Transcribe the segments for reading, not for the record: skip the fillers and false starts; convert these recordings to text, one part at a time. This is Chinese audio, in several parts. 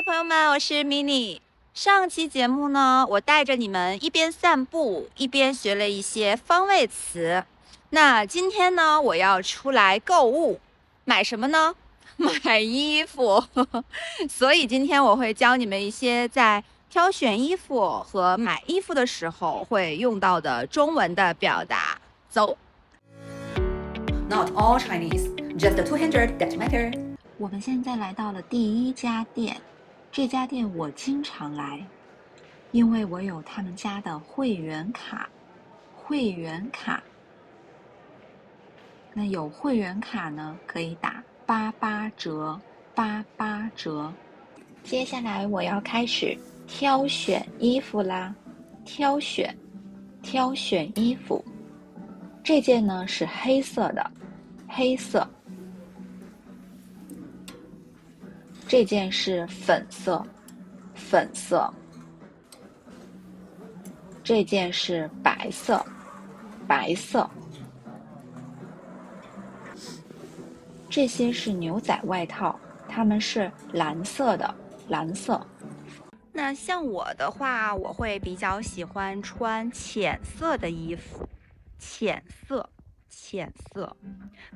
嗨，朋友们，我是 mini。上期节目呢，我带着你们一边散步一边学了一些方位词。那今天呢，我要出来购物，买什么呢？买衣服。所以今天我会教你们一些在挑选衣服和买衣服的时候会用到的中文的表达。走。Not all Chinese, just the 200 that matter. 我们现在来到了第一家店，这家店我经常来，因为我有他们家的会员卡。会员卡，那有会员卡呢，可以打88折，88折。接下来我要开始挑选衣服啦，挑选衣服。这件呢是黑色的，黑色。这件是粉色，粉色。这件是白色，白色。这些是牛仔外套，它们是蓝色的，蓝色。那像我的话，我会比较喜欢穿浅色的衣服。浅色，浅色，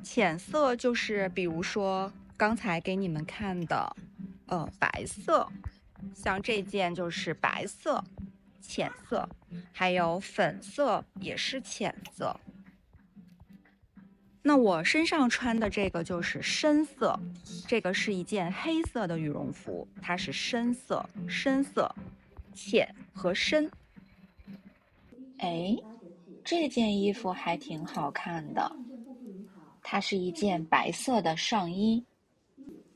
浅色就是比如说刚才给你们看的，白色，像这件就是白色，浅色，还有粉色也是浅色。那我身上穿的这个就是深色，这个是一件黑色的羽绒服，它是深色，深色，浅和深。哎，这件衣服还挺好看的，它是一件白色的上衣。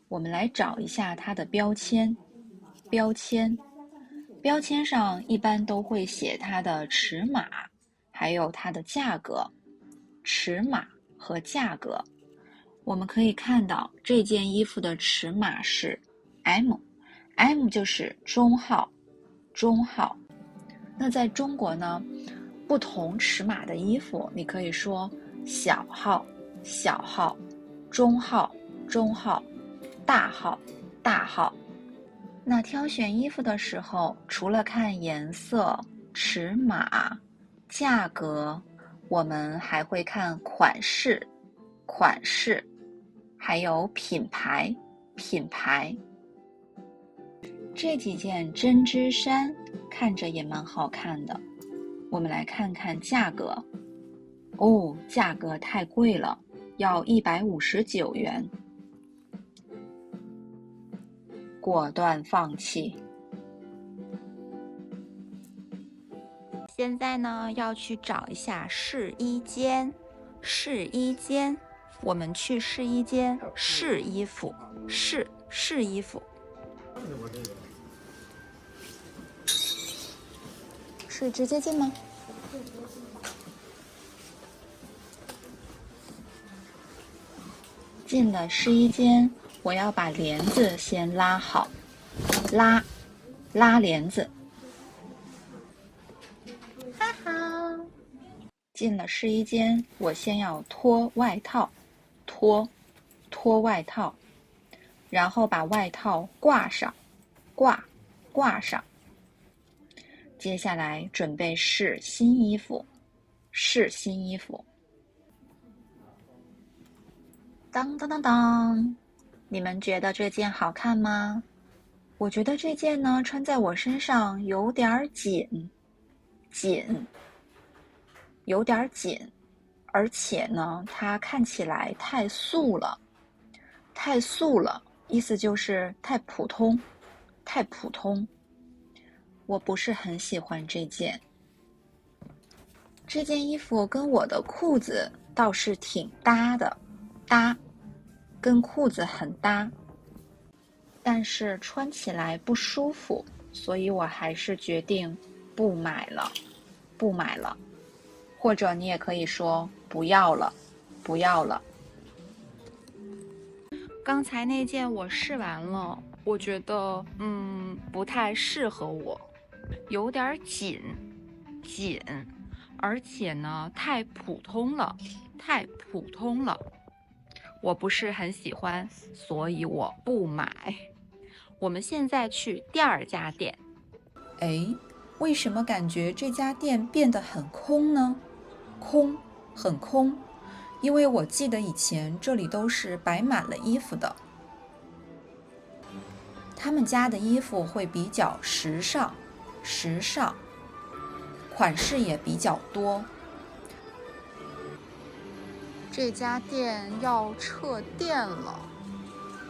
我们来找一下它的标签，标签上一般都会写它的尺码，还有它的价格，尺码和价格。我们可以看到这件衣服的尺码是 M 就是中号，中号。那在中国呢，不同尺码的衣服，你可以说小号，小号，中号，中号，大号，大号。那挑选衣服的时候，除了看颜色、尺码、价格，我们还会看款式，款式，还有品牌，品牌。这几件针织衫看着也蛮好看的，我们来看看价格。哦，价格太贵了，要159元。果断放弃。现在呢，要去找一下试衣间，试衣间，我们去试衣间试衣服，试衣服。是直接进吗？进了试衣间，我要把帘子先拉好，拉帘子。哈哈，进了试衣间，我先要脱外套，脱外套，然后把外套挂上，挂上。接下来准备试新衣服，试新衣服。当当当当，你们觉得这件好看吗？我觉得这件呢，穿在我身上有点紧，有点紧，而且呢，它看起来太素了，太素了，意思就是太普通，太普通。我不是很喜欢这件。这件衣服跟我的裤子倒是挺搭的，跟裤子很搭，但是穿起来不舒服，所以我还是决定不买了，不买了。或者你也可以说不要了，不要了。刚才那件我试完了，我觉得不太适合我，有点紧，而且呢太普通了，太普通了，我不是很喜欢，所以我不买。我们现在去第二家店。哎，为什么感觉这家店变得很空呢？空，很空，因为我记得以前这里都是摆满了衣服的。他们家的衣服会比较时尚，款式也比较多。这家店要撤店了，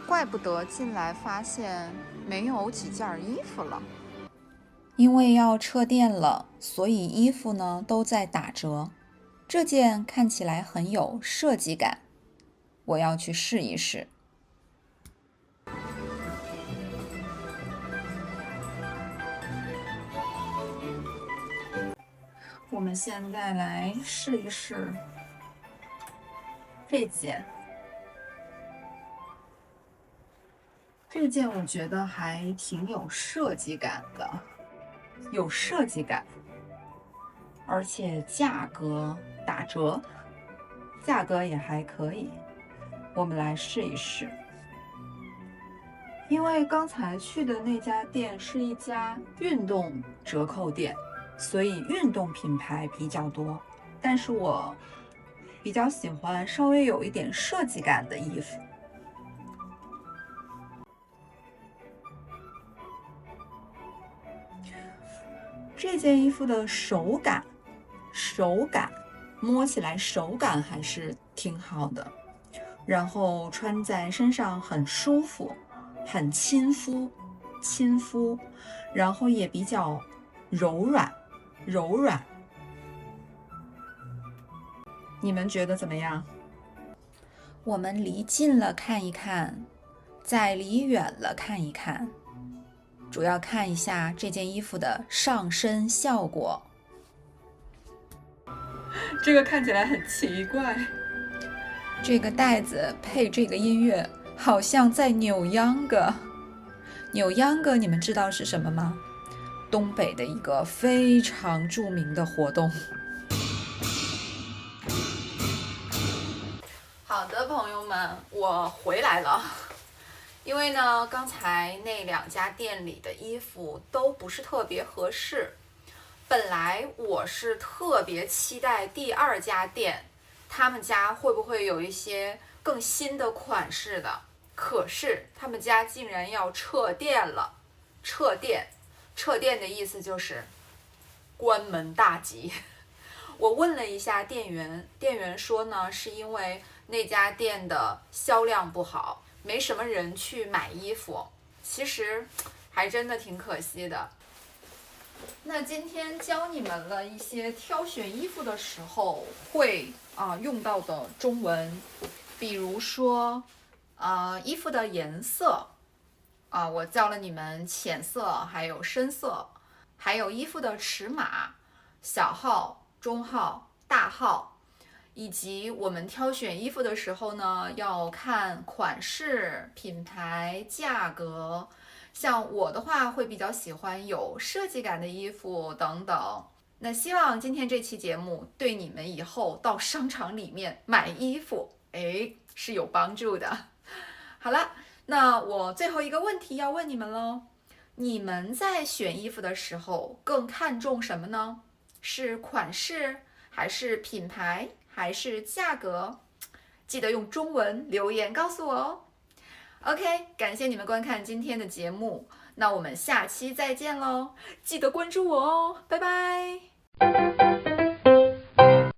怪不得进来发现没有几件衣服了。因为要撤店了，所以衣服呢都在打折。这件看起来很有设计感，我要去试一试。我们现在来试一试这件。这件我觉得还挺有设计感的，而且价格打折，价格也还可以。我们来试一试。因为刚才去的那家店是一家运动折扣店，所以运动品牌比较多，但是我比较喜欢稍微有一点设计感的衣服。这件衣服的手感，摸起来手感还是挺好的，然后穿在身上很舒服，很亲肤，然后也比较柔软。你们觉得怎么样？我们离近了看一看，再离远了看一看。主要看一下这件衣服的上身效果。这个看起来很奇怪，这个带子配这个音乐，好像在扭秧歌。扭秧歌你们知道是什么吗？东北的一个非常著名的活动。好的，朋友们，我回来了。因为呢，刚才那两家店里的衣服都不是特别合适。本来我是特别期待第二家店，他们家会不会有一些更新的款式的？可是他们家竟然要撤店了。撤店的意思就是关门大吉。我问了一下店员，店员说呢，是因为那家店的销量不好，没什么人去买衣服，其实还真的挺可惜的。那今天教你们了一些挑选衣服的时候会用到的中文，比如说衣服的颜色我教了你们浅色还有深色，还有衣服的尺码，小号、中号、大号。以及我们挑选衣服的时候呢，要看款式、品牌、价格。像我的话，会比较喜欢有设计感的衣服等等。那希望今天这期节目对你们以后到商场里面买衣服，是有帮助的。好了，那我最后一个问题要问你们喽：你们在选衣服的时候更看重什么呢？是款式，还是品牌？还是价格？记得用中文留言告诉我哦。OK， 感谢你们观看今天的节目，那我们下期再见喽！记得关注我哦，拜拜。